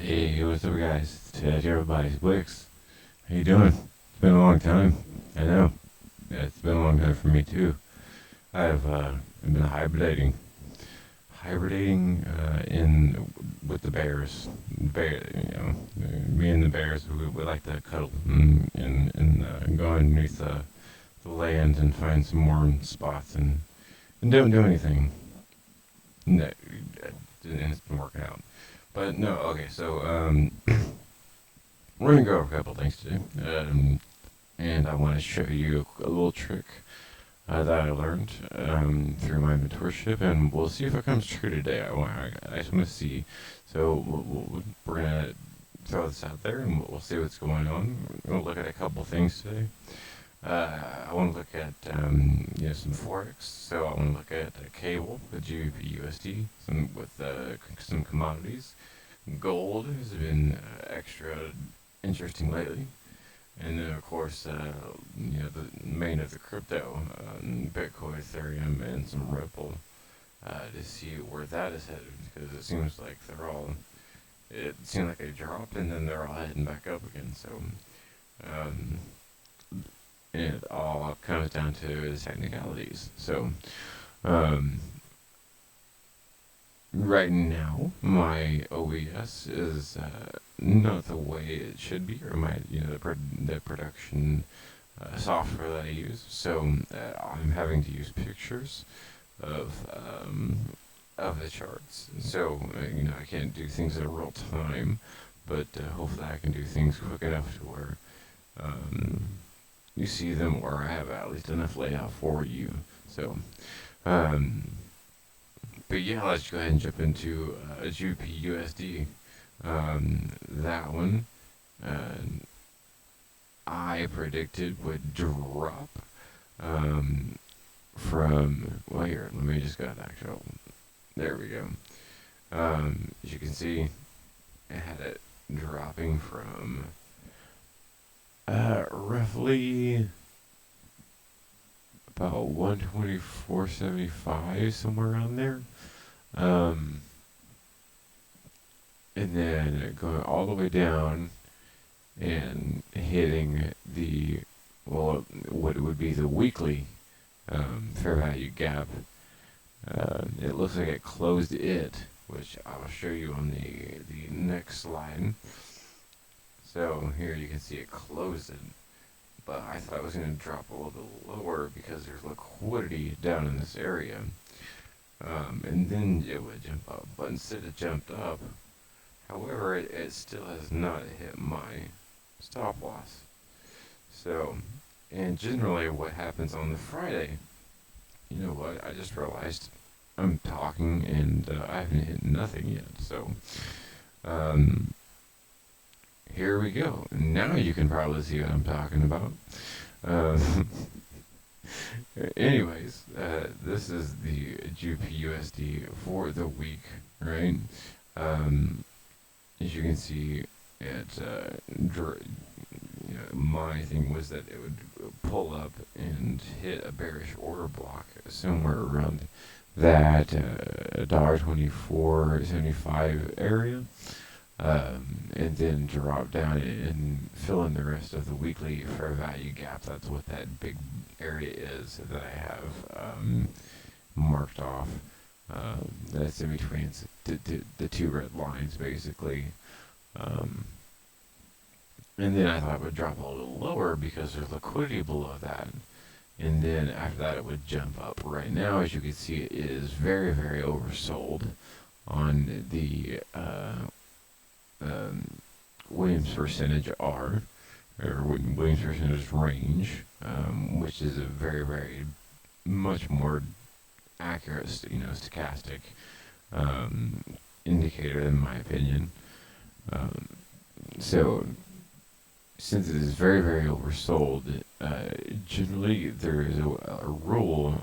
Hey, what's up, guys? It's your BodiesXWix. How you doing? It's been a long time. I know. Yeah, it's been a long time for me too. I've been hibernating in with the bears. Me and the bears, we like to cuddle and go underneath the land and find some warm spots and don't do anything. No, and it's been working out. But no, okay. So we're gonna go over a couple things today, and I want to show you a little trick that I learned through my mentorship, and we'll see if it comes true today. I just want to see. So we're gonna throw this out there, and we'll see what's going on. We'll look at a couple things today. I want to look at some forex. So I want to look at cable with GBP USD, some commodities. Gold has been extra interesting lately. And then, of course, the main of the crypto, Bitcoin, Ethereum, and some Ripple, to see where that is headed. Because it seems like it seemed like they dropped and then they're all heading back up again. So, um, it all comes down to the technicalities. So, um, right now, my OES is not the way it should be, or the production software that I use. So I'm having to use pictures of the charts. So I can't do things in real time, but hopefully I can do things quick enough to where you see them, or I have at least enough layout for you. So. But yeah, let's go ahead and jump into GBP USD. That one, I predicted would drop well, here, let me just go to the actual, there we go. As you can see, I had it dropping from roughly about 124.75, somewhere around there. And then going all the way down and hitting what would be the weekly fair value gap. It looks like it closed it, which I'll show you on the next slide. So here you can see it closed it, but I thought it was going to drop a little bit lower because there's liquidity down in this area. And then it would jump up, but instead it jumped up. However, it still has not hit my stop loss. So, and generally what happens on the Friday, you know what, I just realized I'm talking and I haven't hit nothing yet. So, here we go. Now you can probably see what I'm talking about. Anyways, this is the GBP USD for the week, right? As you can see, my thing was that it would pull up and hit a bearish order block somewhere around that $1.2475 area, and then drop down and fill in the rest of the weekly fair value gap. That's what that big area is that I have marked off. That's in between the two red lines, basically. And then I thought it would drop a little lower because there's liquidity below that. And then after that, it would jump up. Right now, as you can see, it is very, very oversold on the Williams percentage R, or Williams percentage range, which is a very, very much more accurate, stochastic indicator, in my opinion. So, since it is very, very oversold, generally there is a rule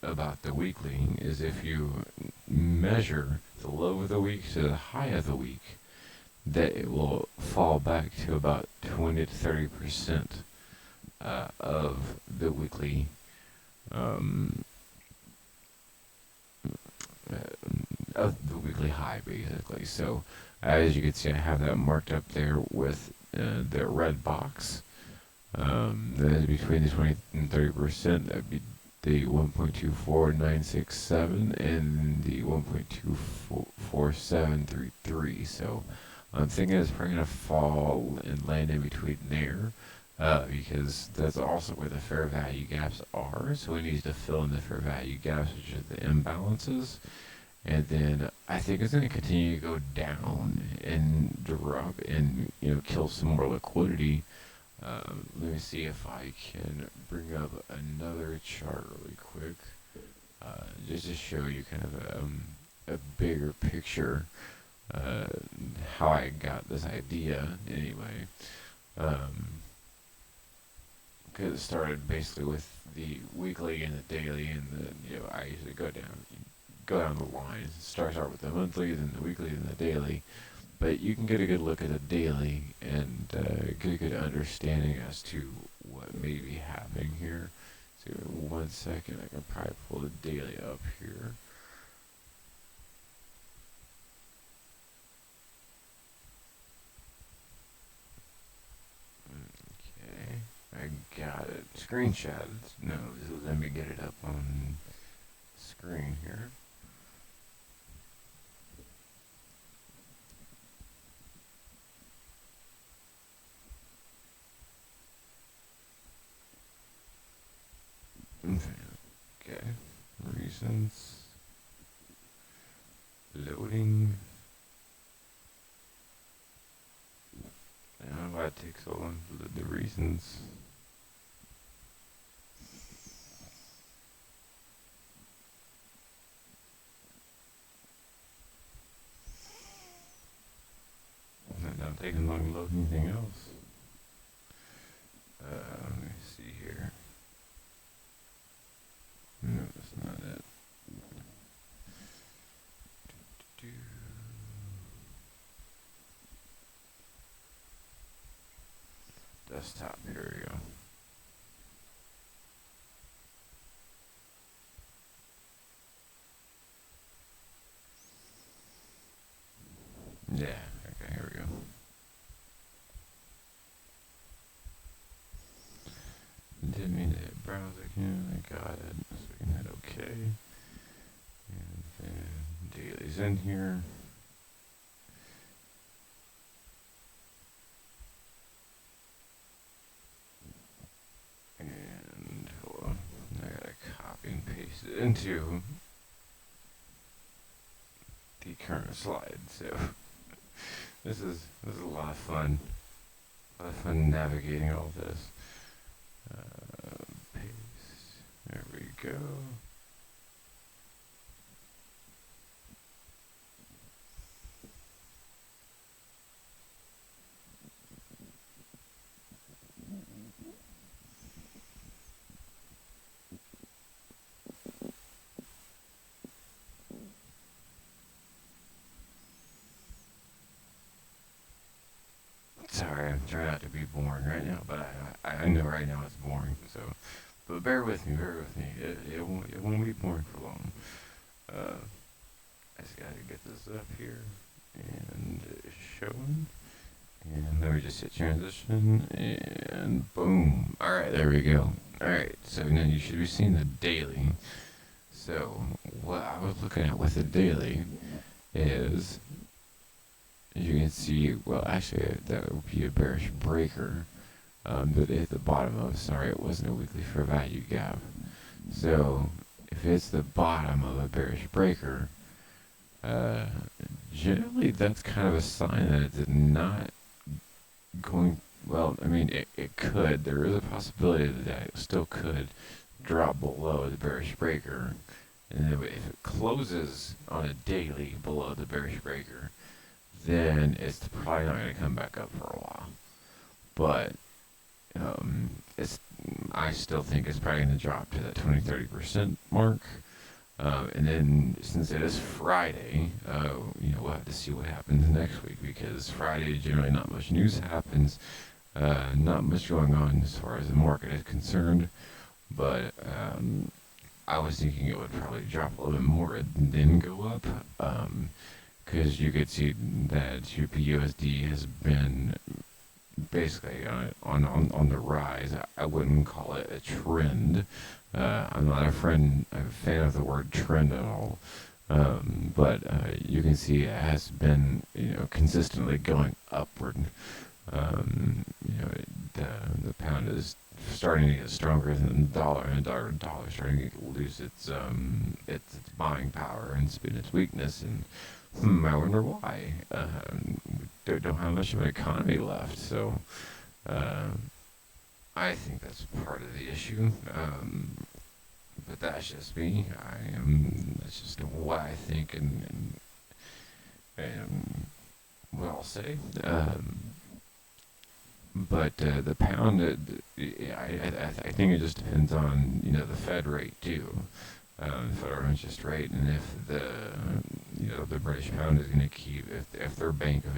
about the weekly is if you measure the low of the week to the high of the week, that it will fall back to about 20 to 30% of the weekly high, basically. So As you can see, I have that marked up there with the red box. That is between the 20 and 30%. That'd be the 1.24967 and the 1.24733. So I'm thinking it's probably gonna fall and land in between there. Because that's also where the fair value gaps are. So we need to fill in the fair value gaps, which are the imbalances. And then I think it's going to continue to go down and drop and, kill some more liquidity. Let me see if I can bring up another chart really quick, just to show you kind of a bigger picture, how I got this idea anyway. Because it started basically with the weekly and the daily, and then I usually go down the line. Start with the monthly, then the weekly, then the daily. But you can get a good look at the daily and get a good understanding as to what may be happening here. So in 1 second, I can probably pull the daily up here. I got it screenshotted. No, let me get it up on screen here. Okay, reasons, loading. I don't know why it takes so long to load the reasons. It's not taking long to load anything else. Let me see here. No, that's not it. Desktop, here we go. Yeah, okay, here we go. Didn't mean to hit browse again, I got it. So we can hit OK. And then daily's in here. And hold on, I gotta copy and paste it into the current slide. So this is a lot of fun. A lot of fun navigating all this. Paste. There we go. Sorry, I'm trying not to be boring right now, but I know right now it's boring. So, but bear with me. It won't be boring for long. I just gotta get this up here and showing. And let me just hit transition and boom. All right, there we go. All right, so now you should be seeing the daily. So what I was looking at with the daily is, you can see, well, actually, that would be a bearish breaker that it hit the bottom of. Sorry, it wasn't a weekly fair value gap. So if it's the bottom of a bearish breaker, generally that's kind of a sign that it's not going well. I mean, it could. There is a possibility that it still could drop below the bearish breaker, and then if it closes on a daily below the bearish breaker, then it's probably not going to come back up for a while. But I still think it's probably going to drop to that 20-30% mark. And then since it is Friday, we'll have to see what happens next week, because Friday generally not much news happens, not much going on as far as the market is concerned. But I was thinking it would probably drop a little bit more and then go up. because you could see that GBP USD has been basically on the rise. I wouldn't call it a trend. I'm not a fan of the word trend at all. But you can see it has been, consistently going upward. The pound is starting to get stronger than the dollar, and the dollar starting to lose its buying power and its weakness. And I wonder why. We don't have much of an economy left, so I think that's part of the issue. But that's just me. That's just what I think and what I'll say. But the pound, I think it just depends on the Fed rate too, federal interest rate, and if the British pound is going to keep if their Bank of